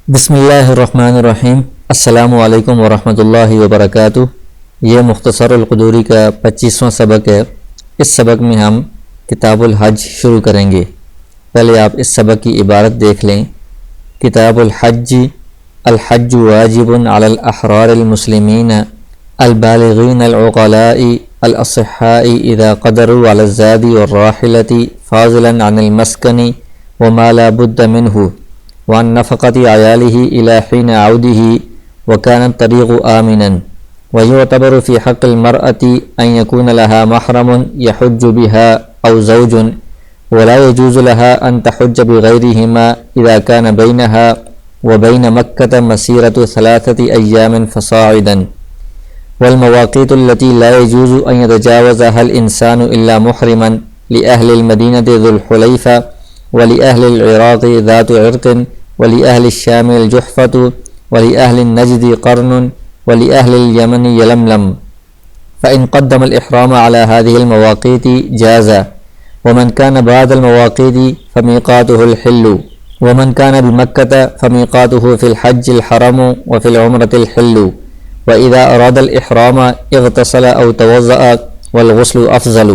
بسم اللہ الرحمن الرحیم۔ السلام علیکم ورحمۃ اللہ وبرکاتہ۔ یہ مختصر القدوری کا 25واں سبق ہے۔ اس سبق میں ہم کتاب الحج شروع کریں گے۔ پہلے آپ اس سبق کی عبارت دیکھ لیں۔ کتاب الحج: الحج واجب علی الاحرار المسلمین البالغین العقلاء الاصحاء اذا قدروا على الزاد والراحلة فاضلا عن المسکن وما لا بد منه وعن نفقة عياله إلى حين عوده وكان الطريق آمنا، ويعتبر في حق المرأة أن يكون لها محرم يحج بها أو زوج، ولا يجوز لها أن تحج بغيرهما إذا كان بينها وبين مكة مسيرة 3 أيام فصاعدا. والمواقيت التي لا يجوز أن يتجاوزها الإنسان إلا محرما لأهل المدينة ذو الحليفة، ولأهل العراق ذات عرق، ولأهل الشام الجحفة، ولأهل النجد قرن، ولأهل اليمن يلملم. فإن قدم الإحرام على هذه المواقيت جاز، ومن كان بعد المواقيت فميقاته الحل، ومن كان بمكة فميقاته في الحج الحرم وفي العمرة الحل. وإذا أراد الإحرام اغتسل أو توضأ والغسل أفضل،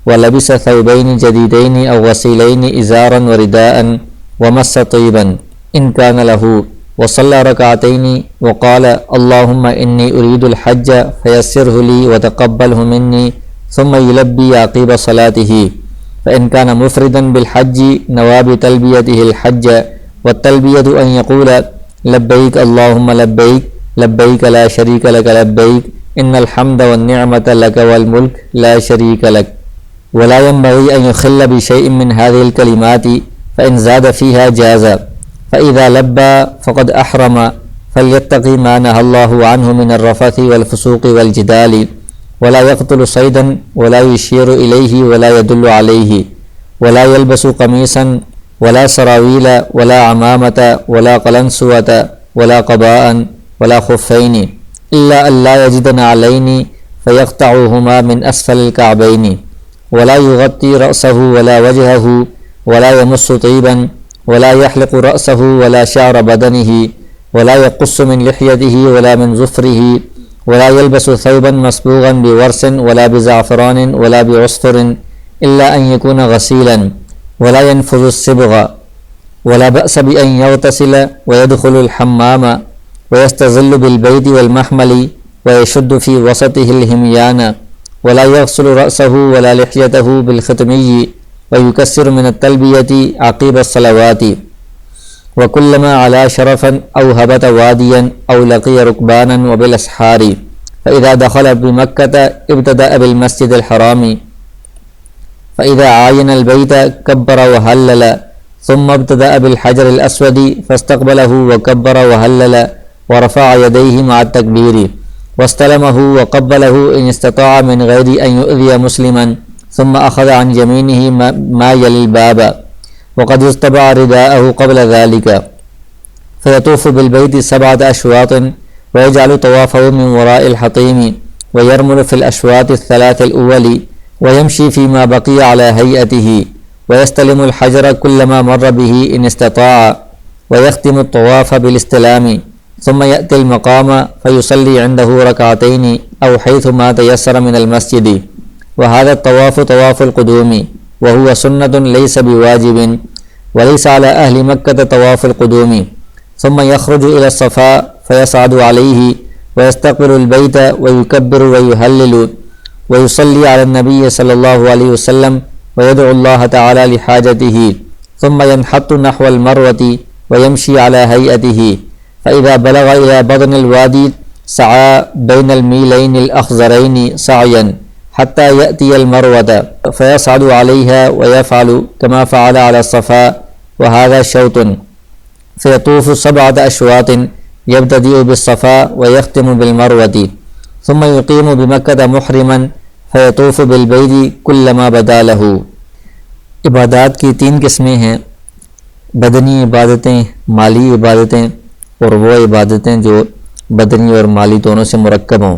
ولبس ثوبين جديدين أو غسيلين إزارا ورداء ومس طيبا إن كان له، وصلى ركعتين وقال اللهم إني أريد الحج فيسره لي وتقبله مني، ثم يلبي عقيب صلاته. فإن كان مفردا بالحج نوى بتلبيته الحج، والتلبية أن يقول لبيك اللهم لبيك لبيك لا شريك لك لبيك إن الحمد والنعمة لك والملك لا شريك لك. ولا ينبغي أن يخل بشيء من هذه الكلمات، فإن زاد فيها جاز. فإذا لبى فقد أحرم، فليتقي ما نهى الله عنه من الرفث والفسوق والجدال، ولا يقتل صيدا ولا يشير إليه ولا يدل عليه، ولا يلبس قميصا ولا سراويل ولا عمامة ولا قلنسوة ولا قباء ولا خفين، إلا أن لا يجد نعلين فيقطعهما من أسفل الكعبين، ولا يغطي رأسه ولا وجهه، ولا يمس طيبا، ولا يحلق رأسه ولا شعر بدنه، ولا يقص من لحيته ولا من ظفره، ولا يلبس ثوبا مصبوغا بورس ولا بزعفران ولا بعصفر إلا أن يكون غسيلا، ولا ينفذ الصبغ. ولا بأس بأن يغتسل ويدخل الحمام ويستظل بالبيت والمحمل ويشد في وسطه الهميان، ولا يغسل رأسه ولا لحيته بالختمي، ويكسر من التلبية عقيب الصلوات. وكلما علا شرفا أو هبط واديا أو لقي ركبانا وبالأسحار. فإذا دخل بمكة ابتدأ بالمسجد الحرام، فإذا عاين البيت كبر وهلل، ثم ابتدأ بالحجر الأسود فاستقبله وكبر وهلل، ورفع يديه مع التكبير، واستلمه وقبله إن استطاع من غير أن يؤذي مسلما، ثم أخذ عن يمينه ما يلي الباب، وقد اصطبع رداءه قبل ذلك، فيطوف بالبيت 7 أشواط، ويجعل طوافه من وراء الحطيم، ويرمل في الأشواط 3 الأول، ويمشي فيما بقي على هيئته، ويستلم الحجر كلما مر به إن استطاع، ويختم الطواف بالاستلام، ثم يأتي المقام فيصلي عنده ركعتين أو حيث ما تيسر من المسجد. وهذا الطواف طواف القدوم، وهو سنة ليس بواجب، وليس على أهل مكة طواف القدوم. ثم يخرج إلى الصفا فيصعد عليه ويستقبل البيت ويكبر ويهلل، ويصلي على النبي صلى الله عليه وسلم ويدعو الله تعالى لحاجته، ثم ينحط نحو المروة ويمشي على هيئته. فإذا بلغ إلى بطن الوادي سعى بين الميلين الأخضرين سعيا حتى يأتي المروة، فيصعد عليها ويفعل كما فعل على الصفا، وهذا شوط. فيطوف 7 أشواط، يبتدئ بالصفا ويختم بالمروة، ثم يقيم بمكة محرما، فيطوف بالبيت كلما بدا له. عبادات کی 3 قسمیں ہیں: بدنی عبادتیں، مالی عبادتیں، اور وہ عبادتیں جو بدنی اور مالی دونوں سے مرکب ہوں.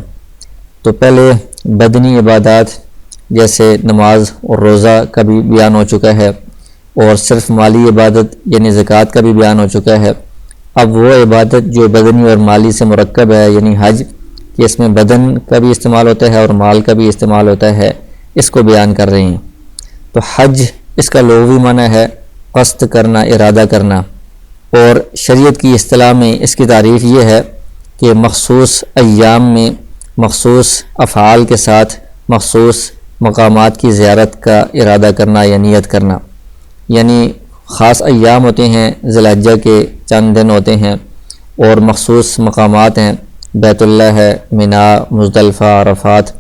تو پہلے بدنی عبادات جیسے نماز اور روزہ کا بھی بیان ہو چکا ہے، اور صرف مالی عبادت یعنی زکوٰۃ کا بھی بیان ہو چکا ہے. اب وہ عبادت جو بدنی اور مالی سے مرکب ہے، یعنی حج، کہ اس میں بدن کا بھی استعمال ہوتا ہے اور مال کا بھی استعمال ہوتا ہے، اس کو بیان کر رہے ہیں۔ تو حج اس کا لغوی معنی ہے قصد کرنا، ارادہ کرنا، اور شریعت کی اصطلاح میں اس کی تعریف یہ ہے کہ مخصوص ایام میں مخصوص افعال کے ساتھ مخصوص مقامات کی زیارت کا ارادہ کرنا یا نیت کرنا، یعنی خاص ایام ہوتے ہیں، ذی الحجہ کے چند دن ہوتے ہیں، اور مخصوص مقامات ہیں، بیت اللہ ہے، مینا، مزدلفہ، عرفات،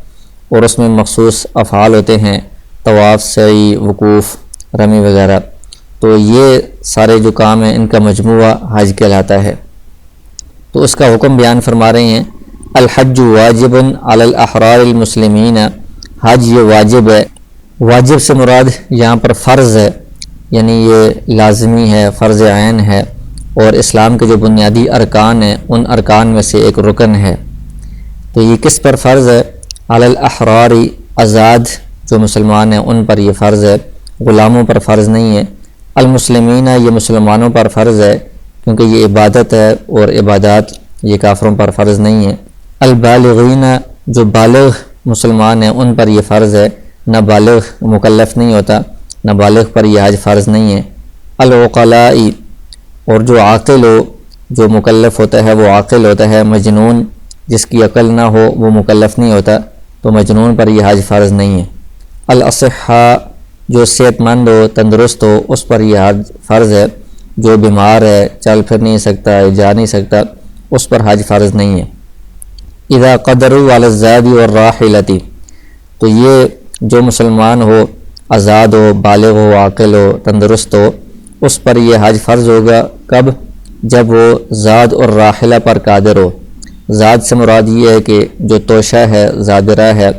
اور اس میں مخصوص افعال ہوتے ہیں، طواف، سعی، وقوف، رمی وغیرہ۔ تو یہ سارے جو کام ہیں ان کا مجموعہ حج کہلاتا ہے۔ تو اس کا حکم بیان فرما رہے ہیں، الحج واجب علی الاحرار المسلمین، حج یہ واجب ہے۔ واجب سے مراد یہاں پر فرض ہے، یعنی یہ لازمی ہے، فرض عین ہے، اور اسلام کے جو بنیادی ارکان ہیں ان ارکان میں سے ایک رکن ہے۔ تو یہ کس پر فرض ہے؟ علی الاحرار، آزاد جو مسلمان ہیں ان پر یہ فرض ہے، غلاموں پر فرض نہیں ہے۔ المسلمین، یہ مسلمانوں پر فرض ہے کیونکہ یہ عبادت ہے، اور عبادات یہ کافروں پر فرض نہیں ہے۔ البالغین، جو بالغ مسلمان ہیں ان پر یہ فرض ہے، نہ بالغ مکلف نہیں ہوتا، نہ بالغ پر یہ حج فرض نہیں ہے۔ العقلاء، اور جو عاقل ہو، جو مکلف ہوتا ہے وہ عاقل ہوتا ہے، مجنون جس کی عقل نہ ہو وہ مکلف نہیں ہوتا، تو مجنون پر یہ حج فرض نہیں ہے۔ الاصحاء، جو صحت مند ہو، تندرست ہو، اس پر یہ حج فرض ہے، جو بیمار ہے، چل پھر نہیں سکتا، جا نہیں سکتا، اس پر حج فرض نہیں ہے۔ اذا قدروا علی الزاد والراحلۃ، تو یہ جو مسلمان ہو، آزاد ہو، بالغ ہو، عاقل ہو، تندرست ہو، اس پر یہ حج فرض ہوگا۔ کب؟ جب وہ زاد اور راحلہ پر قادر ہو۔ زاد سے مراد یہ ہے کہ جو توشہ ہے، زادرہ ہے،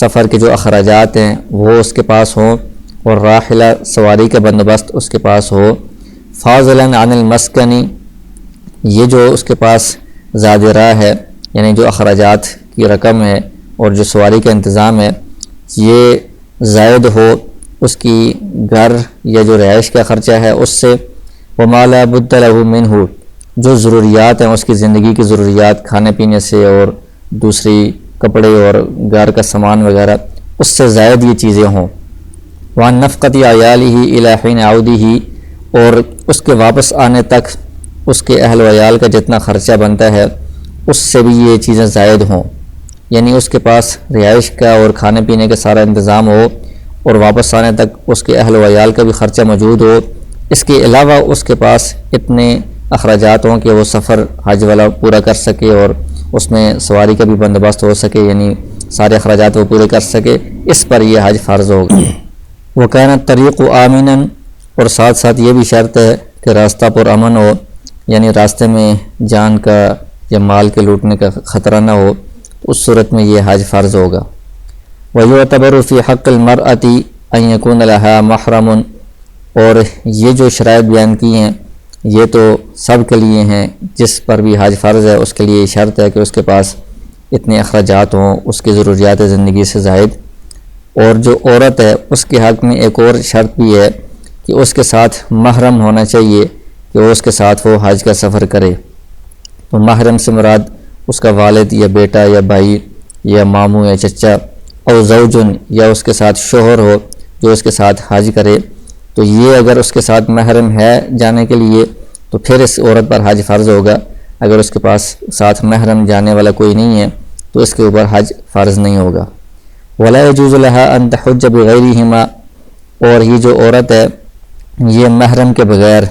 سفر کے جو اخراجات ہیں وہ اس کے پاس ہوں، اور راحلہ سواری کا بندوبست اس کے پاس ہو۔ فاضلا عن المسکن، یہ جو اس کے پاس زادرہ ہے، یعنی جو اخراجات کی رقم ہے اور جو سواری کا انتظام ہے یہ زائد ہو اس کی گھر یا جو رہائش کا خرچہ ہے اس سے۔ وما لا بد له منہ، جو ضروریات ہیں اس کی زندگی کی ضروریات، کھانے پینے سے اور دوسری کپڑے اور گھر کا سامان وغیرہ، اس سے زائد یہ چیزیں ہوں۔ وعن نفقۃ عیالہ الی حین عودہ، اور اس کے واپس آنے تک اس کے اہل و عیال کا جتنا خرچہ بنتا ہے اس سے بھی یہ چیزیں زائد ہوں، یعنی اس کے پاس رہائش کا اور کھانے پینے کا سارا انتظام ہو، اور واپس آنے تک اس کے اہل و عیال کا بھی خرچہ موجود ہو، اس کے علاوہ اس کے پاس اتنے اخراجات ہوں کہ وہ سفر حج والا پورا کر سکے، اور اس میں سواری کا بھی بندوبست ہو سکے، یعنی سارے اخراجات وہ پورے کر سکے، اس پر یہ حج فرض ہوگا۔ وَكَانَ الطَّرِيقُ آمِنًا، اور ساتھ ساتھ یہ بھی شرط ہے کہ راستہ پر امن ہو، یعنی راستے میں جان کا یا مال کے لوٹنے کا خطرہ نہ ہو، اس صورت میں یہ حج فرض ہوگا۔ وَيُعْتَبَرُ فِي حَقِّ الْمَرْأَةِ أَن يَكُونَ لَهَا مَحْرَمٌ، اور یہ جو شرائط بیان کی ہیں یہ تو سب کے لیے ہیں، جس پر بھی حج فرض ہے اس کے لیے یہ شرط ہے کہ اس کے پاس اتنے اخراجات ہوں، اس کی ضروریات زندگی سے زائد۔ اور جو عورت ہے اس کے حق میں ایک اور شرط بھی ہے کہ اس کے ساتھ محرم ہونا چاہیے، کہ وہ اس کے ساتھ وہ حج کا سفر کرے۔ تو محرم سے مراد اس کا والد یا بیٹا یا بھائی یا ماموں یا چچا، اور زوجن، یا اس کے ساتھ شوہر ہو جو اس کے ساتھ حج کرے۔ تو یہ اگر اس کے ساتھ محرم ہے جانے کے لیے تو پھر اس عورت پر حج فرض ہوگا، اگر اس کے پاس ساتھ محرم جانے والا کوئی نہیں ہے تو اس کے اوپر حج فرض نہیں ہوگا۔ وَلَا يَجُوزُ لَهَا أَن تَحُجَّ بِغَيْرِهِمَا، اور یہ جو عورت ہے یہ محرم کے بغیر،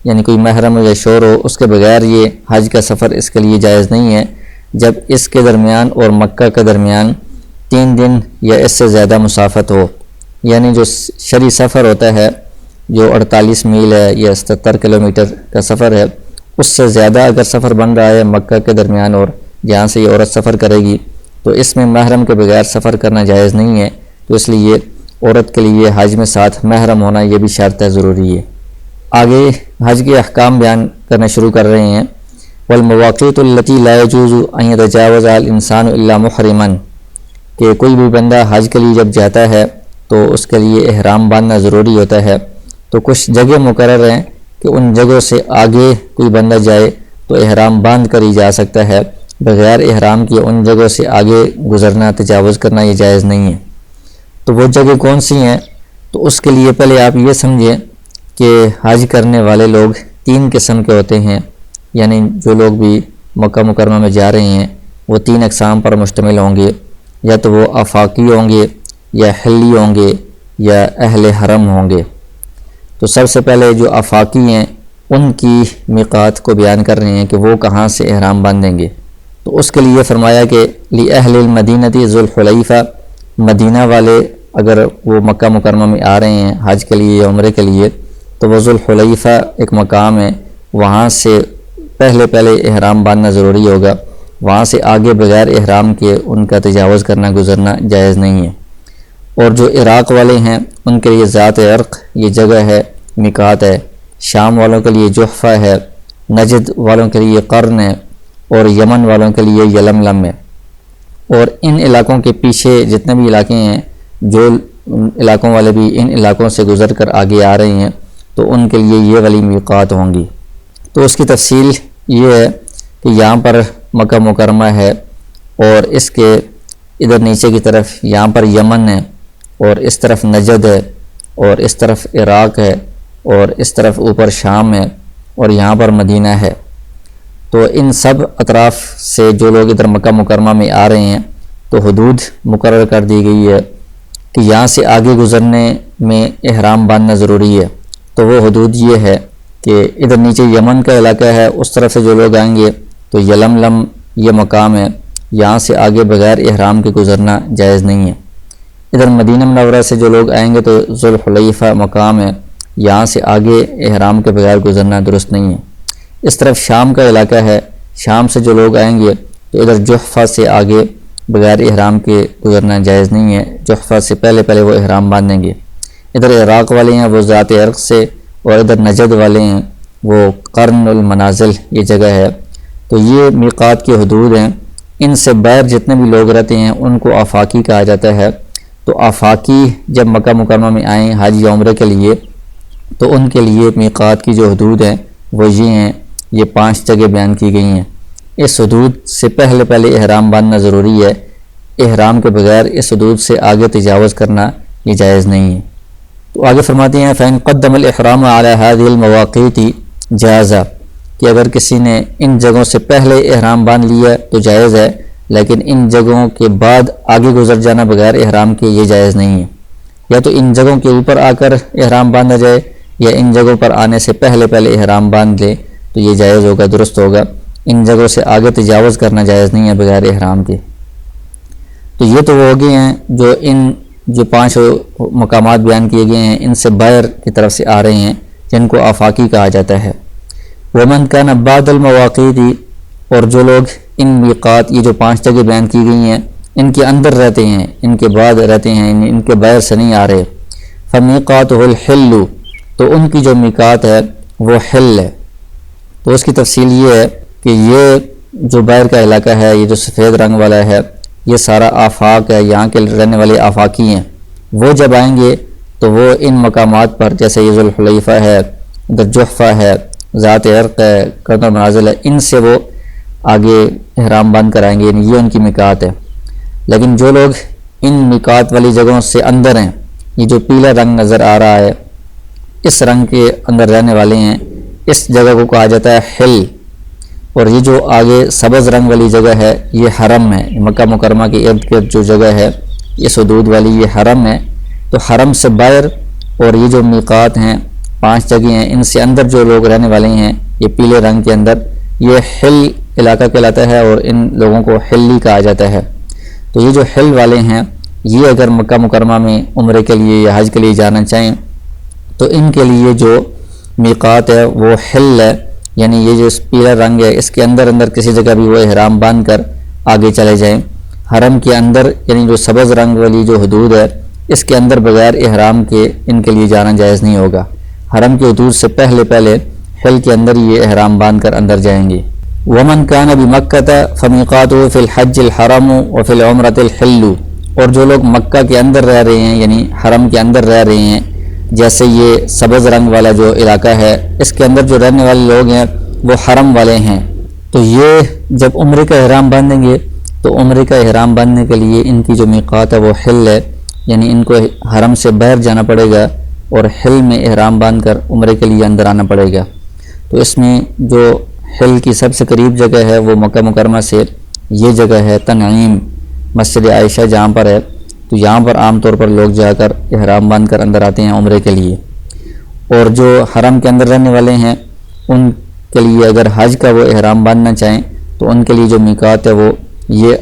یعنی کوئی محرم یا شوہر ہو اس کے بغیر یہ حج کا سفر اس کے لیے جائز نہیں ہے، جب اس کے درمیان اور مکہ کے درمیان 3 دن یا اس سے زیادہ مسافت ہو، یعنی جو شرعی سفر ہوتا ہے جو 48 میل ہے یا 77 کلومیٹر کا سفر ہے، اس سے زیادہ اگر سفر بن رہا ہے مکہ کے درمیان اور جہاں سے یہ عورت سفر کرے گی تو اس میں محرم کے بغیر سفر کرنا جائز نہیں ہے، تو اس لیے عورت کے لیے حج میں ساتھ محرم ہونا یہ بھی شرط ہے، ضروری ہے۔ آگے حج کے احکام بیان کرنا شروع کر رہے ہیں۔ والمواقیت التي لا يجوز ان يتجاوز الانسان الا محرما، کہ کوئی بھی بندہ حج کے لیے جب جاتا ہے تو اس کے لیے احرام باندھنا ضروری ہوتا ہے، تو کچھ جگہ مقرر ہیں کہ ان جگہوں سے آگے کوئی بندہ جائے تو احرام باندھ کر ہی جا سکتا ہے، بغیر احرام کی ان جگہوں سے آگے گزرنا، تجاوز کرنا یہ جائز نہیں ہے۔ تو وہ جگہ کون سی ہیں؟ تو اس کے لیے پہلے آپ یہ سمجھیں کہ حج کرنے والے لوگ 3 قسم کے ہوتے ہیں، یعنی جو لوگ بھی مکہ مکرمہ میں جا رہے ہیں وہ 3 اقسام پر مشتمل ہوں گے، یا تو وہ آفاقی ہوں گے، یا حلی ہوں گے، یا اہل حرم ہوں گے۔ تو سب سے پہلے جو آفاقی ہیں ان کی میقات کو بیان کر رہے ہیں کہ وہ کہاں سے احرام باندھیں گے۔ تو اس کے لیے فرمایا کہ لِأَهْلِ الْمَدِينَةِ ذُو الْحُلَيْفَةِ، مدینہ والے اگر وہ مکہ مکرمہ میں آ رہے ہیں حج کے لیے یا عمرے کے لیے، تو وہ ذو الحلیفہ ایک مقام ہے، وہاں سے پہلے احرام باندھنا ضروری ہوگا، وہاں سے آگے بغیر احرام کے ان کا تجاوز کرنا گزرنا جائز نہیں ہے۔ اور جو عراق والے ہیں ان کے لیے ذات عرق یہ جگہ ہے، میقات ہے، شام والوں کے لیے جحفہ ہے، نجد والوں کے لیے قرن ہے، اور یمن والوں کے لیے یلملم ہے۔ اور ان علاقوں کے پیچھے جتنے بھی علاقے ہیں، جو علاقوں والے بھی ان علاقوں سے گزر کر آگے آ رہے ہیں تو ان کے لیے یہ والی میقات ہوں گی۔ تو اس کی تفصیل یہ ہے کہ یہاں پر مکہ مکرمہ ہے، اور اس کے ادھر نیچے کی طرف یہاں پر یمن ہے، اور اس طرف نجد ہے، اور اس طرف عراق ہے، اور اس طرف اوپر شام ہے، اور یہاں پر مدینہ ہے۔ تو ان سب اطراف سے جو لوگ ادھر مکہ مکرمہ میں آ رہے ہیں تو حدود مقرر کر دی گئی ہے کہ یہاں سے آگے گزرنے میں احرام باندھنا ضروری ہے۔ تو وہ حدود یہ ہے کہ ادھر نیچے یمن کا علاقہ ہے، اس طرف سے جو لوگ آئیں گے تو یلملم یہ مقام ہے، یہاں سے آگے بغیر احرام کے گزرنا جائز نہیں ہے۔ ادھر مدینہ منورہ سے جو لوگ آئیں گے تو ذو الحلیفہ مقام ہے، یہاں سے آگے احرام کے بغیر گزرنا درست نہیں ہے۔ اس طرف شام کا علاقہ ہے، شام سے جو لوگ آئیں گے تو ادھر جحفہ سے آگے بغیر احرام کے گزرنا جائز نہیں ہے، جحفہ سے پہلے وہ احرام باندھیں گے۔ ادھر عراق والے ہیں وہ ذات عرق سے، اور ادھر نجد والے ہیں وہ قرن المنازل یہ جگہ ہے۔ تو یہ میقات کی حدود ہیں، ان سے باہر جتنے بھی لوگ رہتے ہیں ان کو آفاقی کہا جاتا ہے۔ تو آفاقی جب مکہ مکرمہ میں آئیں حج یا عمرے کے لیے تو ان کے لیے میقات کی جو حدود ہیں وہ یہ ہیں، یہ 5 جگہ بیان کی گئی ہیں۔ اس حدود سے پہلے احرام باندھنا ضروری ہے، احرام کے بغیر اس حدود سے آگے تجاوز کرنا یہ جائز نہیں ہے۔ تو آگے فرماتے ہیں فَإِن قَدَّمَ الْإِحْرَامَ عَلَى هَذِهِ الْمَوَاقِيتِ جَازَ، کہ اگر کسی نے ان جگہوں سے پہلے احرام باندھ لیا تو جائز ہے، لیکن ان جگہوں کے بعد آگے گزر جانا بغیر احرام کے یہ جائز نہیں ہے۔ یا تو ان جگہوں کے اوپر آ کر احرام باندھا جائے، یا ان جگہوں پر آنے سے پہلے احرام باندھ لے تو یہ جائز ہوگا، درست ہوگا۔ ان جگہوں سے آگے تجاوز کرنا جائز نہیں ہے بغیر احرام کے۔ تو یہ تو وہ ہو گئے ہیں جو 5 مقامات بیان کیے گئے ہیں، ان سے باہر کی طرف سے آ رہے ہیں جن کو آفاقی کہا جاتا ہے۔ وَمَنْ كَانَ بَعْدَ الْمَوَاقِيتِ، اور جو لوگ ان میقات یہ جو 5 جگہ بیان کی گئی ہیں ان کے اندر رہتے ہیں، ان کے بعد رہتے ہیں، ان کے باہر سے نہیں آ رہے، فَمِيقَاتُهُ الْحِلُّ، تو ان کی جو میقات ہے وہ حل ہے۔ تو اس کی تفصیل یہ ہے کہ یہ جو باہر کا علاقہ ہے، یہ جو سفید رنگ والا ہے، یہ سارا آفاق ہے، یہاں کے رہنے والے آفاقی ہیں۔ وہ جب آئیں گے تو وہ ان مقامات پر جیسے یہ ذو الحلیفہ ہے، ادھر جحفہ ہے، ذات عرق ہے، قرن المنازل ہے، ان سے وہ آگے احرام باندھ کر آئیں گے، یہ ان کی میقات ہے۔ لیکن جو لوگ ان میقات والی جگہوں سے اندر ہیں، یہ جو پیلا رنگ نظر آ رہا ہے اس رنگ کے اندر رہنے والے ہیں، اس جگہ کو کہا جاتا ہے حل۔ اور یہ جو آگے سبز رنگ والی جگہ ہے یہ حرم ہے، مکہ مکرمہ کے ارد گرد جو جگہ ہے اس حدود والی یہ حرم ہے۔ تو حرم سے باہر اور یہ جو میقات ہیں 5 جگہ ہیں، ان سے اندر جو لوگ رہنے والے ہیں یہ پیلے رنگ کے اندر، یہ حل علاقہ کہلاتا ہے اور ان لوگوں کو حلی کہا جاتا ہے۔ تو یہ جو حل والے ہیں یہ اگر مکہ مکرمہ میں عمرے کے لیے یا حج کے لیے جانا چاہیں تو ان کے لیے جو میقات ہے وہ حل ہے، یعنی یہ جو پیلا رنگ ہے اس کے اندر کسی جگہ بھی وہ احرام باندھ کر آگے چلے جائیں۔ حرم کے اندر یعنی جو سبز رنگ والی جو حدود ہے اس کے اندر بغیر احرام کے ان کے لیے جانا جائز نہیں ہوگا۔ حرم کی حدود سے پہلے حل کے اندر یہ احرام باندھ کر اندر جائیں گے۔ وَمَنْ كَانَ بِمَكَّةَ فَمِيقَاتُهُ فِي الْحَجِّ الْحَرَمُ وَفِي الْعُمْرَةِ الْحِلُّ، اور جو لوگ مکہ کے اندر رہ رہے ہیں یعنی حرم کے اندر رہ رہے ہیں، جیسے یہ سبز رنگ والا جو علاقہ ہے اس کے اندر جو رہنے والے لوگ ہیں وہ حرم والے ہیں، تو یہ جب عمرے کا احرام باندھیں گے تو عمرے کا احرام باندھنے کے لیے ان کی جو میقات ہے وہ حل ہے، یعنی ان کو حرم سے باہر جانا پڑے گا اور حل میں احرام باندھ کر عمرے کے لیے اندر آنا پڑے گا۔ تو اس میں جو حل کی سب سے قریب جگہ ہے وہ مکہ مکرمہ سے یہ جگہ ہے تنعیم، مسجد عائشہ جہاں پر ہے، تو یہاں پر عام طور پر لوگ جا کر احرام باندھ کر اندر آتے ہیں عمرے کے لیے۔ اور جو حرم کے اندر رہنے والے ہیں ان کے لیے اگر حج کا وہ احرام باندھنا چاہیں تو ان کے لیے جو میقات ہے وہ یہ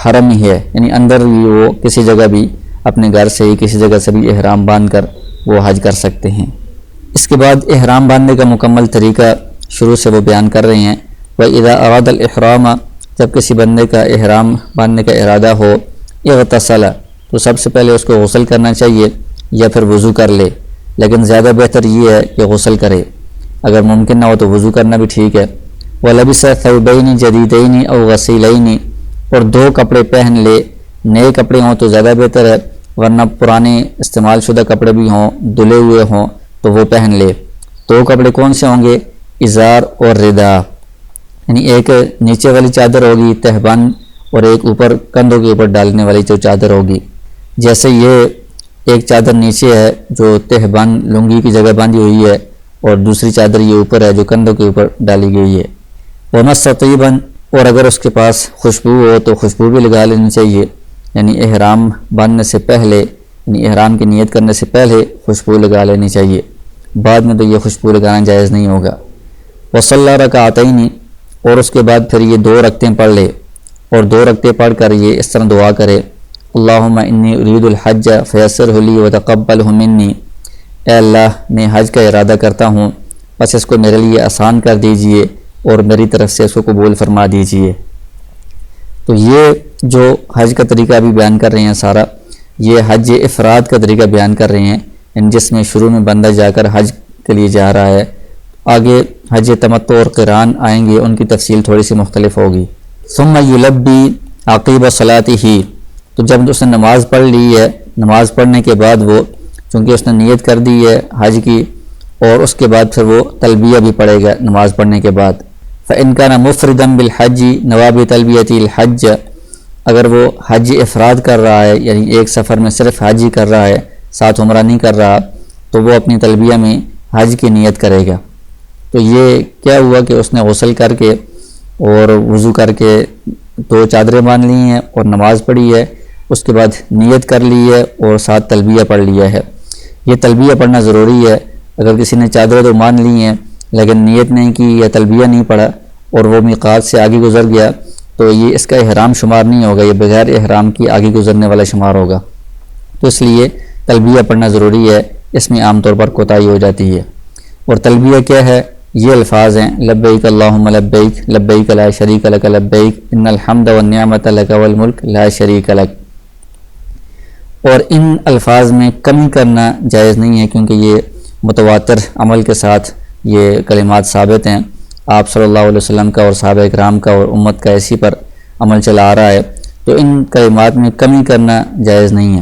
حرم ہی ہے، یعنی اندر بھی وہ کسی جگہ بھی اپنے گھر سے ہی کسی جگہ سے بھی احرام باندھ کر وہ حج کر سکتے ہیں۔ اس کے بعد احرام باندھنے کا مکمل طریقہ شروع سے وہ بیان کر رہے ہیں۔ وَإِذَا أَرَادَ الْإِحْرَامَ، جب کسی بندے کا احرام باندھنے کا ارادہ ہو، اغتسل، تو سب سے پہلے اس کو غسل کرنا چاہیے یا پھر وضو کر لے، لیکن زیادہ بہتر یہ ہے کہ غسل کرے، اگر ممکن نہ ہو تو وضو کرنا بھی ٹھیک ہے۔ وَلَبِسَ ثَوْبَيْنِ جَدِيدَيْنِ أَوْ غَسِيلَيْنِ، اور 2 کپڑے پہن لے، نئے کپڑے ہوں تو زیادہ بہتر ہے، ورنہ پرانے استعمال شدہ کپڑے بھی ہوں، دھلے ہوئے ہوں تو وہ پہن لے۔ 2 کپڑے کون سے ہوں گے؟ ازار اور ردا، یعنی ایک نیچے والی چادر ہوگی تہبند اور ایک اوپر کندھوں کے اوپر ڈالنے والی جو چادر ہوگی۔ جیسے یہ ایک چادر نیچے ہے جو تہبند لنگی کی جگہ باندھی ہوئی ہے، اور دوسری چادر یہ اوپر ہے جو کندھوں کے اوپر ڈالی گئی ہے۔ وَمَسَّ طِيبًا، اور اگر اس کے پاس خوشبو ہو تو خوشبو بھی لگا لینی چاہیے، یعنی احرام باندھنے سے پہلے، یعنی احرام کی نیت کرنے سے پہلے خوشبو لگا لینی چاہیے، بعد میں تو یہ خوشبو لگانا جائز نہیں ہوگا۔ وَصَلَّى رَكَعَتَيْنِ، اور اس کے بعد پھر یہ 2 رکعتیں پڑھ لے، اور 2 رکعتیں پڑھ کر یہ اس طرح دعا کرے، اللہم انی ارید الحج فیسرہ لی وتقبلہ منی، اے اللہ میں حج کا ارادہ کرتا ہوں، بس اس کو میرے لیے آسان کر دیجئے اور میری طرف سے اس کو قبول فرما دیجئے۔ تو یہ جو حج کا طریقہ ابھی بیان کر رہے ہیں سارا، یہ حج افراد کا طریقہ بیان کر رہے ہیں، جس میں شروع میں بندہ جا کر حج کے لیے جا رہا ہے۔ آگے حج تمتع اور قران آئیں گے، ان کی تفصیل تھوڑی سی مختلف ہوگی۔ ثم یلبی عقیب صلاتہ، تو جب اس نے نماز پڑھ لی ہے، نماز پڑھنے کے بعد وہ چونکہ اس نے نیت کر دی ہے حج کی، اور اس کے بعد پھر وہ تلبیہ بھی پڑھے گا نماز پڑھنے کے بعد۔ فإن كان مفردا بالحج نوى بتلبیۃ الحج، اگر وہ حج افراد کر رہا ہے، یعنی ایک سفر میں صرف حج ہی کر رہا ہے، ساتھ عمرہ نہیں کر رہا، تو وہ اپنی تلبیہ میں حج کی نیت کرے گا۔ تو یہ کیا ہوا کہ اس نے غسل کر کے اور وضو کر کے 2 چادریں باندھ لی ہیں اور نماز پڑھی ہے، اس کے بعد نیت کر لی ہے اور ساتھ تلبیہ پڑھ لیا ہے۔ یہ تلبیہ پڑھنا ضروری ہے، اگر کسی نے چادریں تو باندھ لی ہیں لیکن نیت نہیں کی یا تلبیہ نہیں پڑھا اور وہ میقات سے آگے گزر گیا تو یہ اس کا احرام شمار نہیں ہوگا، یہ بغیر احرام کی آگے گزرنے والا شمار ہوگا۔ تو اس لیے تلبیہ پڑھنا ضروری ہے، اس میں عام طور پر کوتاہی ہو جاتی ہے۔ اور تلبیہ کیا ہے؟ یہ الفاظ ہیں، لبیک اللہم لبیک، لبیک لا شریک لک لبیک، ان الحمد والنعمت لک والملک لا شریک لک۔ اور ان الفاظ میں کمی کرنا جائز نہیں ہے، کیونکہ یہ متواتر عمل کے ساتھ یہ کلمات ثابت ہیں، آپ صلی اللہ علیہ وسلم کا اور صحابہ اکرام کا اور امت کا اسی پر عمل چلا آ رہا ہے، تو ان کلمات میں کمی کرنا جائز نہیں ہے۔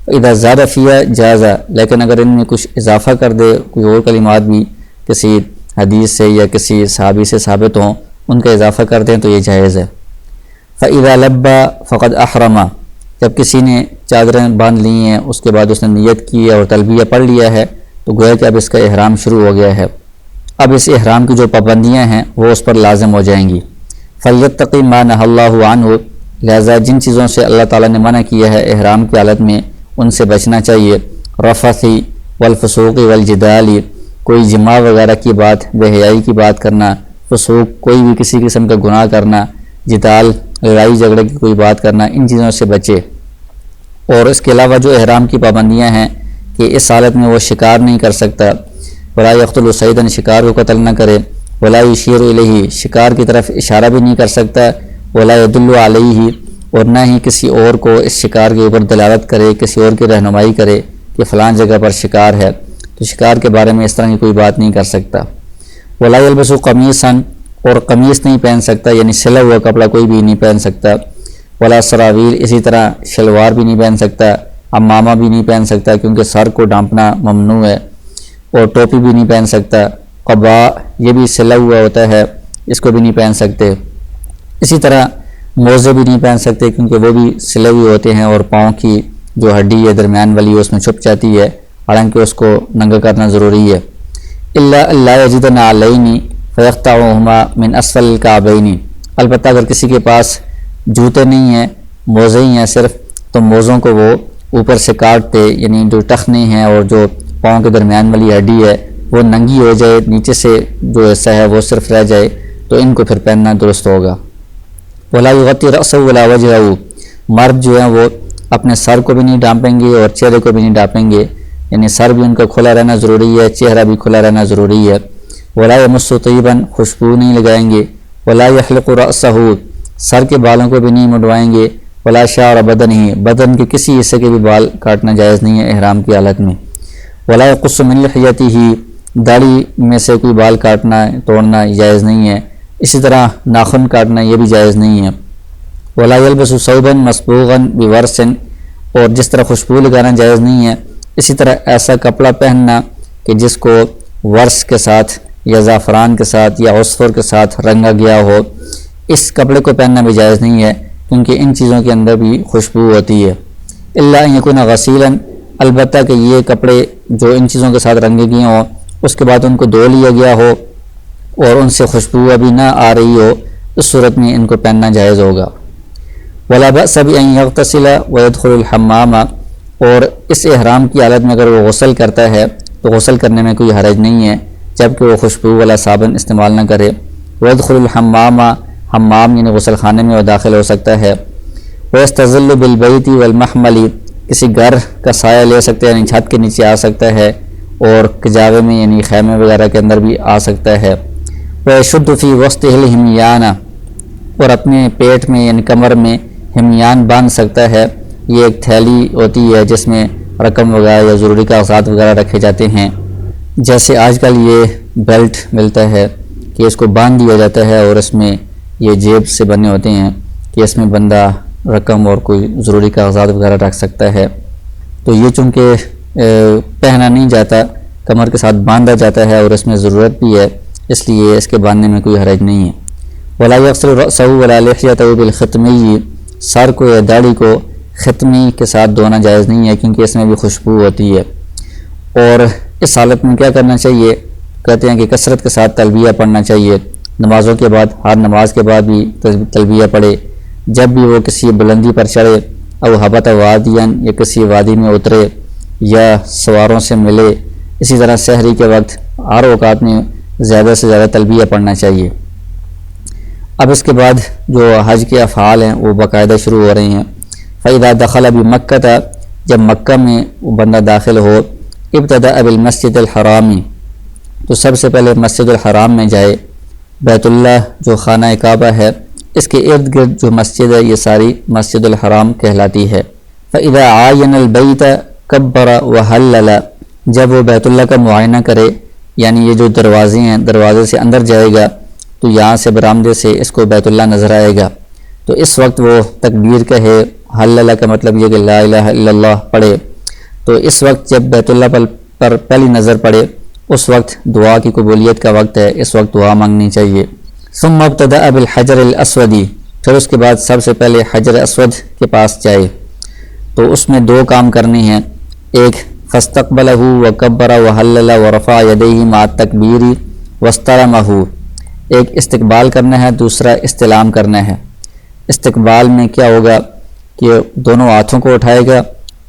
اذا زاد فیہا جازہ، لیکن اگر ان میں کچھ اضافہ کر دے، کوئی اور کلمات بھی کسی حدیث سے یا کسی صحابی سے ثابت ہوں، ان کا اضافہ کر دیں تو یہ جائز ہے۔ فَإِذَا لَبَّى فَقَدْ أَحْرَمَ، جب کسی نے چادریں باندھ لی ہیں، اس کے بعد اس نے نیت کی ہے اور تلبیہ پڑھ لیا ہے، تو گویا کہ اب اس کا احرام شروع ہو گیا ہے۔ اب اس احرام کی جو پابندیاں ہیں وہ اس پر لازم ہو جائیں گی۔ فَلْيَتَّقِ مَا نَهَى اللَّهُ عَنْهُ، لہذا جن چیزوں سے اللہ تعالیٰ نے منع کیا ہے احرام کی حالت میں ان سے بچنا چاہیے۔ رفث والفسوق والجدال، کوئی جماع وغیرہ کی بات، بے حیائی کی بات کرنا، فسوق کوئی بھی کسی قسم کا گناہ کرنا، جدال لڑائی جھگڑے کی کوئی بات کرنا، ان چیزوں سے بچے۔ اور اس کے علاوہ جو احرام کی پابندیاں ہیں کہ اس حالت میں وہ شکار نہیں کر سکتا، ولا یقتل صیدا، شکار کو قتل نہ کرے، ولا یشیر الیہ، شکار کی طرف اشارہ بھی نہیں کر سکتا، ولا یدل علیہ، اور نہ ہی کسی اور کو اس شکار کے اوپر دلالت کرے، کسی اور کی رہنمائی کرے کہ فلان جگہ پر شکار ہے، تو شکار کے بارے میں اس طرح کی کوئی بات نہیں کر سکتا۔ ولا یلبس قمیصا، اور قمیص نہیں پہن سکتا، یعنی سلا ہوا کپڑا کوئی بھی نہیں پہن سکتا۔ ولا سراویل، اسی طرح شلوار بھی نہیں پہن سکتا، عمامہ بھی نہیں پہن سکتا کیونکہ سر کو ڈھانپنا ممنوع ہے، اور ٹوپی بھی نہیں پہن سکتا۔ قبا، یہ بھی سلا ہوا ہوتا ہے، اس کو بھی نہیں پہن سکتے۔ اسی طرح موزے بھی نہیں پہن سکتے کیونکہ وہ بھی سلے ہوئے ہوتے ہیں اور پاؤں کی جو ہڈی ہے درمیان والی اس میں چھپ جاتی ہے، حالانکہ اس کو ننگا کرنا ضروری ہے۔ اللہ یجد نعلین فیقطعہما من اسفل الکعبین، البتہ اگر کسی کے پاس جوتے نہیں ہیں، موزے ہی ہیں صرف، تو موزوں کو وہ اوپر سے کاٹ دے، یعنی جو ٹخنے ہیں اور جو پاؤں کے درمیان والی ہڈی ہے وہ ننگی ہو جائے، نیچے سے جو حصہ ہے وہ صرف رہ جائے، تو ان کو پھر پہننا درست ہوگا۔ ولا یغطی رأسہ ولا وجہہ، مرد جو ہیں وہ اپنے سر کو بھی نہیں ڈھانپیں گے اور چہرے کو بھی نہیں ڈھانپیں گے، یعنی سر بھی ان کا کھلا رہنا ضروری ہے، چہرہ بھی کھلا رہنا ضروری ہے۔ ولا یمس طیبا، خوشبو نہیں لگائیں گے۔ ولا یحلق رأسہ، سر کے بالوں کو بھی نہیں منڈوائیں گے۔ ولا شعر بدنہ، بدن کے کسی حصے کے بھی بال کاٹنا جائز نہیں ہے احرام کی حالت میں۔ ولا یقص من لحیتہ، داڑھی میں سے کوئی بال کاٹنا توڑنا جائز نہیں ہے۔ اسی طرح ناخن کاٹنا یہ بھی جائز نہیں ہے۔ ولا یلبس ثوبا مصبوغا بورس، اور جس طرح خوشبو لگانا جائز نہیں ہے، اسی طرح ایسا کپڑا پہننا کہ جس کو ورس کے ساتھ یا زعفران کے ساتھ یا عصفر کے ساتھ رنگا گیا ہو، اس کپڑے کو پہننا بھی جائز نہیں ہے کیونکہ ان چیزوں کے اندر بھی خوشبو ہوتی ہے۔ الا ان یکون غسیلا، البتہ کہ یہ کپڑے جو ان چیزوں کے ساتھ رنگے گئے ہوں اس کے بعد ان کو دھو لیا گیا ہو اور ان سے خوشبو ابھی نہ آ رہی ہو، اس صورت میں ان کو پہننا جائز ہوگا۔ ولا بأس بأن یغتسل ويدخل الحمام، اور اس احرام کی حالت میں اگر وہ غسل کرتا ہے تو غسل کرنے میں کوئی حرج نہیں ہے جبکہ وہ خوشبو والا صابن استعمال نہ کرے۔ ويدخل الحمام، حمام یعنی غسل خانے میں وہ داخل ہو سکتا ہے۔ ويستظل بالبیت والمحمل، کسی گھر کا سایہ لے سکتا ہے، یعنی چھت کے نیچے آ سکتا ہے، اور کجاوے میں یعنی خیمے وغیرہ کے اندر بھی آ سکتا ہے۔ ويشد في وسطه الحمیان، اور اپنے پیٹ میں یعنی کمر میں ہمیان باندھ سکتا ہے۔ یہ ایک تھیلی ہوتی ہے جس میں رقم وغیرہ یا ضروری کاغذات وغیرہ رکھے جاتے ہیں، جیسے آج کل یہ بیلٹ ملتا ہے کہ اس کو باندھ دیا جاتا ہے اور اس میں یہ جیب سے بنے ہوتے ہیں کہ اس میں بندہ رقم اور کوئی ضروری کاغذات وغیرہ رکھ سکتا ہے۔ تو یہ چونکہ پہنا نہیں جاتا، کمر کے ساتھ باندھا جاتا ہے اور اس میں ضرورت بھی ہے، اس لیے اس کے باندھنے میں کوئی حرج نہیں ہے۔ ولا یغسل رأسہ ولا لحیتہ بالختمی، سر کو یا داڑھی کو ختمی کے ساتھ دھونا جائز نہیں ہے کیونکہ اس میں بھی خوشبو ہوتی ہے۔ اور اس حالت میں کیا کرنا چاہیے؟ کہتے ہیں کہ کثرت کے ساتھ تلبیہ پڑھنا چاہیے، نمازوں کے بعد، ہر نماز کے بعد بھی تلبیہ پڑھے، جب بھی وہ کسی بلندی پر چڑھے، او ہبط وادیا، یا کسی وادی میں اترے یا سواروں سے ملے، اسی طرح سحری کے وقت ہر اوقات میں زیادہ سے زیادہ تلبیہ پڑھنا چاہیے۔ اب اس کے بعد جو حج کے افعال ہیں وہ باقاعدہ شروع ہو رہے ہیں۔ فَإِذَا دَخَلَ بِمَكَّةَ، جب مکہ میں وہ بندہ داخل ہو، ابتدأ بالمسجد الحرام، تو سب سے پہلے مسجد الحرام میں جائے۔ بیت اللہ جو خانہ کعبہ ہے اس کے ارد گرد جو مسجد ہے یہ ساری مسجد الحرام کہلاتی ہے۔ فَإِذَا عَايَنَ الْبَيْتَ كَبَّرَ وَهَلَّلَ، جب وہ بیت اللہ کا معائنہ کرے، یعنی یہ جو دروازے ہیں، دروازے سے اندر جائے گا تو یہاں سے برآمدے سے اس کو بیت اللہ نظر آئے گا، تو اس وقت وہ تکبیر کہے، حللہ کا مطلب یہ کہ لا الہ الا اللہ پڑھے۔ تو اس وقت جب بیت اللہ پر پہلی نظر پڑے اس وقت دعا کی قبولیت کا وقت ہے، اس وقت دعا مانگنی چاہیے۔ ثم ابتدأ بالحجر الاسود، پھر اس کے بعد سب سے پہلے حجر اسود کے پاس جائے، تو اس میں دو کام کرنے ہیں، ایک فاستقبلہ وکبر وحلل ورفع یدیہ مع التکبیر واستلمہ، ایک استقبال کرنا ہے، دوسرا استلام کرنا ہے۔ استقبال میں کیا ہوگا کہ دونوں ہاتھوں کو اٹھائے گا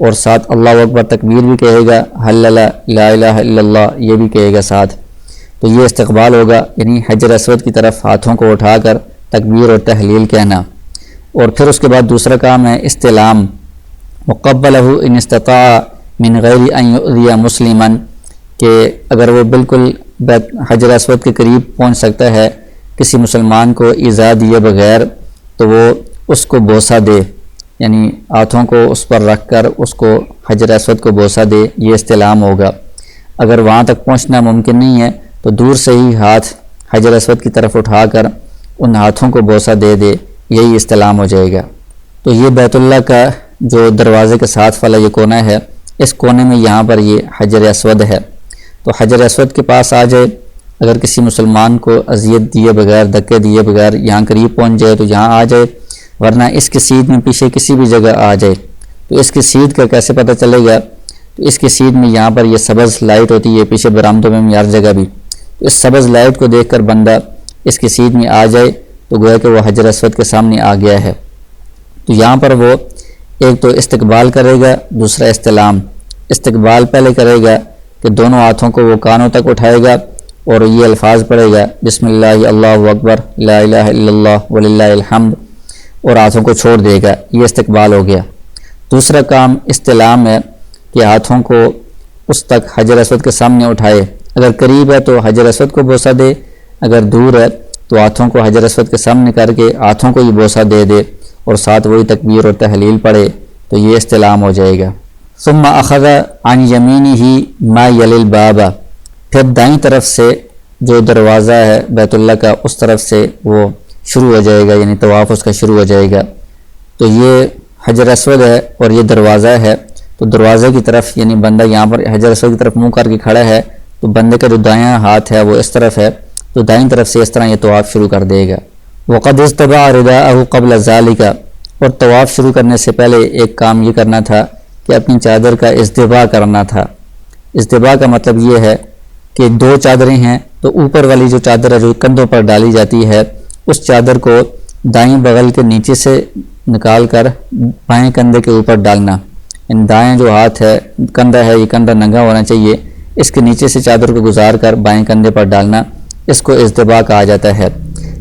اور ساتھ اللہ اکبر تکبیر بھی کہے گا، حلل لا الہ الا اللہ یہ بھی کہے گا ساتھ، تو یہ استقبال ہوگا، یعنی حجر اسود کی طرف ہاتھوں کو اٹھا کر تکبیر اور تحلیل کہنا۔ اور پھر اس کے بعد دوسرا کام ہے استلام، وقبلہ ان استطاع من غیر ان یؤذی مسلما، کہ اگر وہ بالکل حجر اسود کے قریب پہنچ سکتا ہے کسی مسلمان کو ایذا دیے بغیر تو وہ اس کو بوسہ دے، یعنی ہاتھوں کو اس پر رکھ کر اس کو حجر اسود کو بوسہ دے، یہ استلام ہوگا۔ اگر وہاں تک پہنچنا ممکن نہیں ہے تو دور سے ہی ہاتھ حجر اسود کی طرف اٹھا کر ان ہاتھوں کو بوسہ دے دے، یہی استلام ہو جائے گا۔ تو یہ بیت اللہ کا جو دروازے کے ساتھ والا یہ کونا ہے، اس کونے میں یہاں پر یہ حجر اسود ہے، تو حجر اسود کے پاس آ جائے اگر کسی مسلمان کو اذیت دیے بغیر، دھکے دیے بغیر یہاں قریب پہنچ جائے تو یہاں آ جائے، ورنہ اس کی سیدھ میں پیچھے کسی بھی جگہ آ جائے تو اس کی سیدھ کا کیسے پتہ چلے گا؟ تو اس کی سیدھ میں یہاں پر یہ سبز لائٹ ہوتی ہے، پیچھے برآمدوں میں ہر جگہ بھی، تو اس سبز لائٹ کو دیکھ کر بندہ اس کی سیدھ میں آ جائے تو گویا کہ وہ حجر اسود کے سامنے آ گیا ہے۔ تو یہاں پر وہ ایک تو استقبال کرے گا، دوسرا استلام۔ استقبال پہلے کرے گا کہ دونوں ہاتھوں کو وہ کانوں تک اٹھائے گا اور یہ الفاظ پڑھے گا، بسم اللہ اللہ اکبر لا الہ الا اللہ وللہ الحمد، اور ہاتھوں کو چھوڑ دے گا، یہ استقبال ہو گیا۔ دوسرا کام استلام ہے کہ ہاتھوں کو اس تک حجر اسود کے سامنے اٹھائے، اگر قریب ہے تو حجر اسود کو بوسہ دے، اگر دور ہے تو ہاتھوں کو حجر اسود کے سامنے کر کے ہاتھوں کو یہ بوسہ دے دے اور ساتھ وہی تکبیر اور تحلیل پڑھے تو یہ استلام ہو جائے گا۔ ثم اخذ عن یمینہ ما یلی الباب، پھر دائیں طرف سے جو دروازہ ہے بیت اللہ کا اس طرف سے وہ شروع ہو جائے گا، یعنی طواف اس کا شروع ہو جائے گا۔ تو یہ حجر اسود ہے اور یہ دروازہ ہے، تو دروازے کی طرف یعنی بندہ یہاں پر حجر اسود کی طرف منہ کر کے کھڑا ہے تو بندے کا جو دایاں ہاتھ ہے وہ اس طرف ہے، تو دائیں طرف سے اس طرح یہ طواف شروع کر دے گا۔ وقد استبع رداءہ قبل ذالک، اور طواف شروع کرنے سے پہلے ایک کام یہ کرنا تھا کہ اپنی چادر کا استباع کرنا تھا۔ استباع کا مطلب یہ ہے کہ دو چادریں ہیں تو اوپر والی جو چادر ہے جو کندھوں پر ڈالی جاتی ہے اس چادر کو دائیں بغل کے نیچے سے نکال کر بائیں کندھے کے اوپر ڈالنا، یعنی دائیں جو ہاتھ ہے کندھا ہے، یہ کندھا ننگا ہونا چاہیے، اس کے نیچے سے چادر کو گزار کر بائیں کندھے پر ڈالنا، اس کو استباع کہا جاتا ہے۔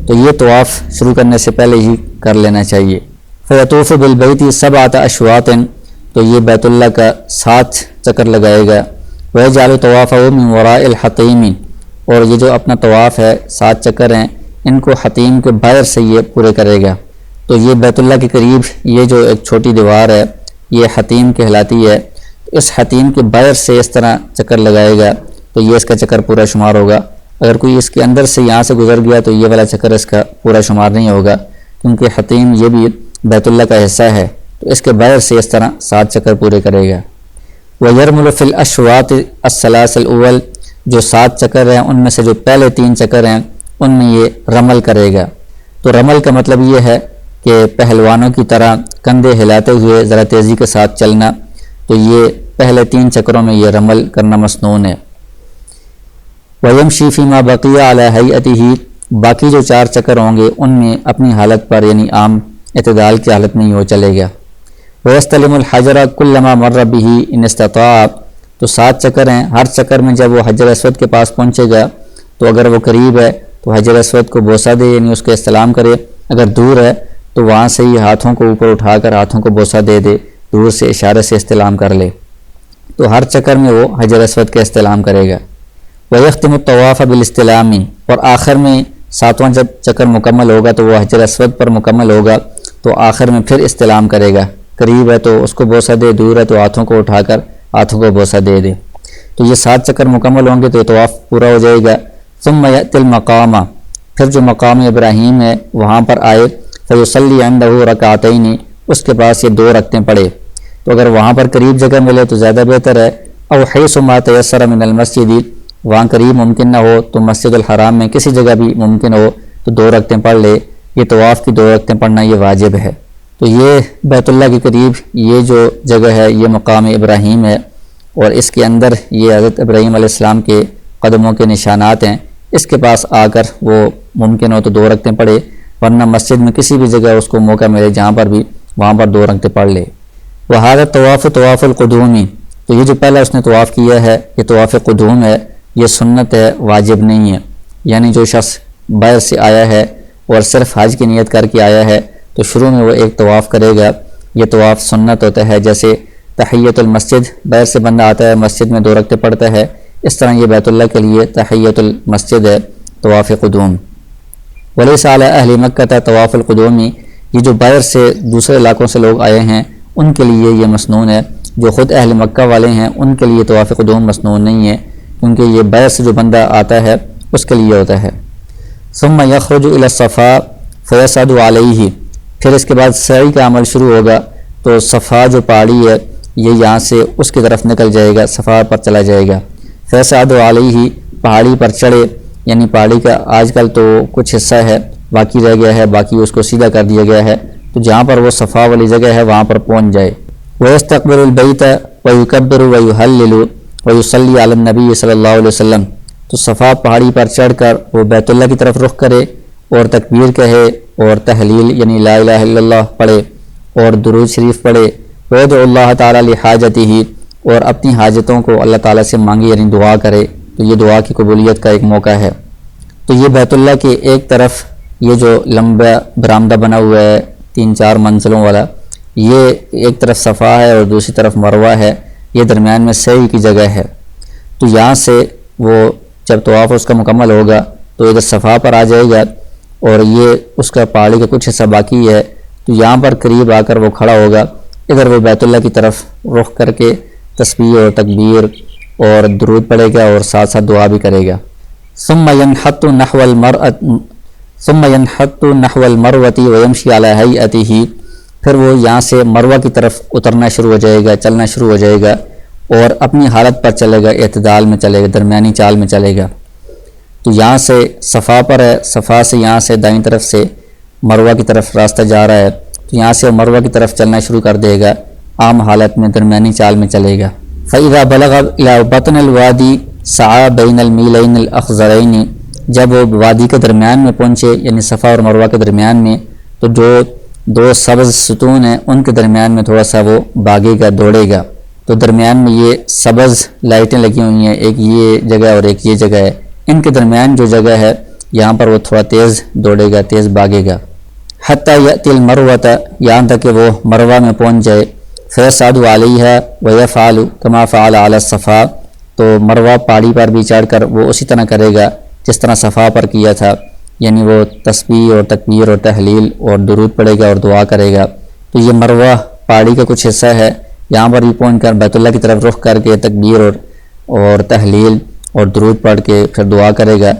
تو یہ طواف شروع کرنے سے پہلے ہی کر لینا چاہیے۔ فیطوف بالبیت سبعۃ اشواط، تو یہ بیت اللہ کا 7 چکر لگائے گا۔ ویجعل طوافہ من وراء الحطیم، اور یہ جو اپنا طواف ہے 7 چکر ہیں ان کو حطیم کے باہر سے یہ پورے کرے گا۔ تو یہ بیت اللہ کے قریب یہ جو ایک چھوٹی دیوار ہے یہ حطیم کہلاتی ہے، اس حطیم کے باہر سے اس طرح چکر لگائے گا تو یہ اس کا چکر پورا شمار ہوگا۔ اگر کوئی اس کے اندر سے یہاں سے گزر گیا تو یہ والا چکر اس کا پورا شمار نہیں ہوگا، کیونکہ حطیم یہ بھی بیت اللہ کا حصہ ہے، تو اس کے باہر سے اس طرح 7 چکر پورے کرے گا۔ وَيَرْمُلُ فِي الْأَشْوَاطِ الثَّلَاثِ الْأُوَّلِ، جو 7 چکر ہیں ان میں سے جو پہلے 3 چکر ہیں ان میں یہ رمل کرے گا۔ تو رمل کا مطلب یہ ہے کہ پہلوانوں کی طرح کندھے ہلاتے ہوئے ذرا تیزی کے ساتھ چلنا، تو یہ پہلے 3 چکروں میں یہ رمل کرنا مسنون ہے۔ وَيَمْشِي فِي مَا بَقِيَ عَلَى هَيْئَتِهِ، باقی جو 4 چکر ہوں گے ان میں اپنی حالت پر یعنی عام اعتدال کی حالت میں وہ چلے گا۔ وَيَسْتَلِمُ الْحَجَرَ كُلَّمَا مَرَّ بِهِ إِنِ اسْتَطَاعَ، تو 7 چکر ہیں، ہر چکر میں جب وہ حجر اسود کے پاس پہنچے گا تو اگر وہ قریب ہے تو حجر اسود کو بوسہ دے یعنی اس کے استلام کرے، اگر دور ہے تو وہاں سے ہی ہاتھوں کو اوپر اٹھا کر ہاتھوں کو بوسہ دے دے، دور سے اشارے سے استلام کر لے، تو ہر چکر میں وہ حجر اسود کا استلام کرے گا۔ وَيَخْتِمُ الطَّوَافَ بِالْإِسْتِلَامِ، اور آخر میں 7واں جب چکر مکمل ہوگا تو وہ حجر اسود پر مکمل ہوگا تو آخر میں پھر استلام کرے گا، قریب ہے تو اس کو بوسہ دے، دور ہے تو ہاتھوں کو اٹھا کر ہاتھوں کو بوسہ دے دے۔ تو یہ 7 چکر مکمل ہوں گے تو یہ طواف پورا ہو جائے گا۔ ثم یأتی المقام، پھر جو مقام ابراہیم ہے وہاں پر آئے، فیصلی عنده رکعتین، اس کے پاس یہ 2 رکعتیں پڑھے، تو اگر وہاں پر قریب جگہ ملے تو زیادہ بہتر ہے۔ او حیث ما تیسر من المسجد، وہاں قریب ممکن نہ ہو تو مسجد الحرام میں کسی جگہ بھی ممکن ہو تو 2 رکعتیں پڑھ لے، یہ طواف کی 2 رکعتیں پڑھنا یہ واجب ہے۔ تو یہ بیت اللہ کے قریب یہ جو جگہ ہے یہ مقام ابراہیم ہے، اور اس کے اندر یہ حضرت ابراہیم علیہ السلام کے قدموں کے نشانات ہیں، اس کے پاس آ کر وہ ممکن ہو تو 2 رکعتیں پڑھے، ورنہ مسجد میں کسی بھی جگہ اس کو موقع ملے جہاں پر بھی وہاں پر 2 رکعتیں پڑھ لے۔ وہذا طواف طواف القدوم، تو یہ جو پہلا اس نے طواف کیا ہے یہ طواف قدوم ہے، یہ سنت ہے، واجب نہیں ہے، یعنی جو شخص باہر سے آیا ہے اور صرف حج کی نیت کر کے آیا ہے تو شروع میں وہ ایک طواف کرے گا، یہ طواف سنت ہوتا ہے۔ جیسے تحیۃ المسجد، باہر سے بندہ آتا ہے مسجد میں 2 رکعتیں پڑھتا ہے، اس طرح یہ بیت اللہ کے لیے تحیۃ المسجد ہے، طواف قدوم۔ ولیس علی اہل مکہ طواف القدوم، یہ جو باہر سے دوسرے علاقوں سے لوگ آئے ہیں ان کے لیے یہ مسنون ہے، جو خود اہل مکہ والے ہیں ان کے لیے طواف قدوم مسنون نہیں ہے، کیونکہ یہ باہر سے جو بندہ آتا ہے اس کے لیے ہوتا ہے۔ ثم یخرج الی الصفا فیصعد علیہ، پھر اس کے بعد سعی کا عمل شروع ہوگا، تو صفا جو پہاڑی ہے یہ یہاں سے اس کی طرف نکل جائے گا، صفا پر چلا جائے گا۔ فیصعد علیہ، پہاڑی پر چڑھے، یعنی پہاڑی کا آج کل تو کچھ حصہ ہے باقی رہ گیا ہے، باقی اس کو سیدھا کر دیا گیا ہے، تو جہاں پر وہ صفا والی جگہ ہے وہاں پر پہنچ جائے۔ وَيَسْتَقْبِلُ الْبَيْتَ وَيُكَبِّرُ وَيُهَلِّلُ وَيُصَلِّي عَلَى النَّبِيِّ صلی اللہ علیہ وسلم، تو صفا پہاڑی پر چڑھ کر وہ بیت اللہ کی طرف رخ کرے اور تکبیر کہے اور تحلیل یعنی لا الہ الا اللہ پڑھے اور درود شریف پڑھے، وَيَدْعُ اللَّهَ تَعَالَى لِحَاجَتِهِ، اور اپنی حاجتوں کو اللہ تعالیٰ سے مانگے یعنی دعا کرے، تو یہ دعا کی قبولیت کا ایک موقع ہے۔ تو یہ بیت اللہ کے ایک طرف یہ جو لمبا برآمدہ بنا ہوا ہے 3-4 منزلوں والا، یہ ایک طرف صفا ہے اور دوسری طرف مروہ ہے، یہ درمیان میں سعی کی جگہ ہے۔ تو یہاں سے وہ جب طواف اس کا مکمل ہوگا تو ادھر صفا پر آ جائے گا، اور یہ اس کا پہاڑی کا کچھ حصہ باقی ہے، تو یہاں پر قریب آ کر وہ کھڑا ہوگا، ادھر وہ بیت اللہ کی طرف رخ کر کے تسبیح اور تکبیر اور درود پڑھے گا اور ساتھ ساتھ دعا بھی کرے گا۔ ثم ينحط نحو المروة ويمشي على هيئته، پھر وہ یہاں سے مروہ کی طرف اترنا شروع ہو جائے گا، چلنا شروع ہو جائے گا اور اپنی حالت پر چلے گا، اعتدال میں چلے گا، درمیانی چال میں چلے گا۔ تو یہاں سے صفا پر ہے، صفا سے یہاں سے دائیں طرف سے مروہ کی طرف راستہ جا رہا ہے، تو یہاں سے مروہ کی طرف چلنا شروع کر دے گا، عام حالت میں درمیانی چال میں چلے گا۔ فَإِذَا بَلَغَ إِلَى بَطْنِ الْوَادِي سَعَى بَيْنَ الْمِيلَيْنِ الْأَخْضَرَيْنِ، جب وہ وادی کے درمیان میں پہنچے یعنی صفا اور مروہ کے درمیان میں، تو جو 2 سبز ستون ہیں ان کے درمیان میں تھوڑا سا وہ بھاگے گا، دوڑے گا۔ تو درمیان میں یہ سبز لائٹیں لگی ہوئی ہیں، ایک یہ جگہ اور ایک یہ جگہ ہے، ان کے درمیان جو جگہ ہے یہاں پر وہ تھوڑا تیز دوڑے گا، تیز بھاگے گا۔ حتی یأتی المروۃ، یہاں تک کہ وہ مروہ میں پہنچ جائے۔ فیصعد علیہا ویفعل کما فعل علی الصفا، تو مروہ پہاڑی پر بھی چڑھ کر وہ اسی طرح کرے گا جس طرح صفا پر کیا تھا، یعنی وہ تسبیح اور تکبیر اور تحلیل اور درود پڑھے گا اور دعا کرے گا۔ تو یہ مروہ پہاڑی کا کچھ حصہ ہے، یہاں پر بھی پہنچ کر بیت اللہ کی طرف رخ کر کے تکبیر اور تحلیل اور درود پڑھ کے پھر دعا کرے گا۔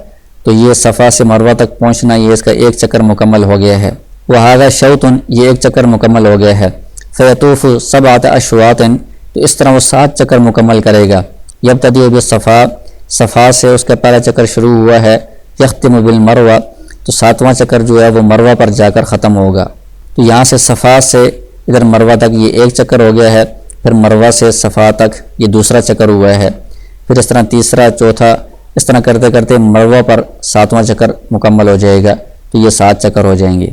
تو یہ صفا سے مروہ تک پہنچنا یہ اس کا ایک چکر مکمل ہو گیا ہے۔ وَهَذَا شَوْطٌ، یہ ایک چکر مکمل ہو گیا ہے۔ فَيَطُوفُ 7 أَشْوَاطٍ، تو اس طرح وہ 7 چکر مکمل کرے گا۔ يَبْتَدِئُ بِالصَّفَا، صفا سے اس کا پہلا چکر شروع ہوا ہے۔ يَخْتِمُ بِالْمَرْوَةِ، تو 7واں چکر جو ہے وہ مروہ پر جا کر ختم ہوگا۔ تو یہاں سے صفا سے ادھر مروہ تک یہ ایک چکر ہو گیا ہے، پھر مروہ سے صفا تک یہ دوسرا چکر ہوا ہے، پھر اس طرح تیسرا، چوتھا، اس طرح کرتے کرتے مروہ پر 7واں چکر مکمل ہو جائے گا، تو یہ 7 چکر ہو جائیں گے۔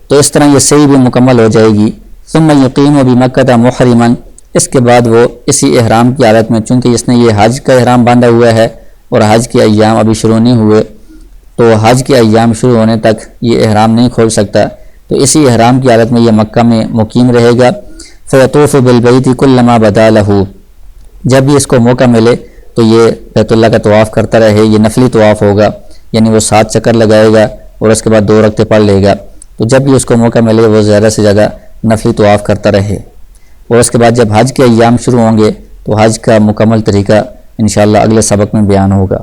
تو اس طرح یہ صحیح بھی مکمل ہو جائے گی۔ ثم یقیم بمکہ محرما، اس کے بعد وہ اسی احرام کی حالت میں، چونکہ اس نے یہ حج کا احرام باندھا ہوا ہے اور حج کے ایام ابھی شروع نہیں ہوئے، تو حج کے ایام شروع ہونے تک یہ احرام نہیں کھول سکتا، تو اسی احرام کی حالت میں یہ مکہ میں مقیم رہے گا۔ فیطوف بالبیت کلما بدا لہ، جب بھی اس کو موقع ملے تو یہ بیت اللہ کا طواف کرتا رہے، یہ نفلی طواف ہوگا، یعنی وہ 7 چکر لگائے گا اور اس کے بعد 2 رکعتیں پڑھ لے گا۔ تو جب بھی اس کو موقع ملے وہ زیادہ سے زیادہ نفلی طواف کرتا رہے، اور اس کے بعد جب حج کے ایام شروع ہوں گے تو حج کا مکمل طریقہ انشاءاللہ اگلے سبق میں بیان ہوگا۔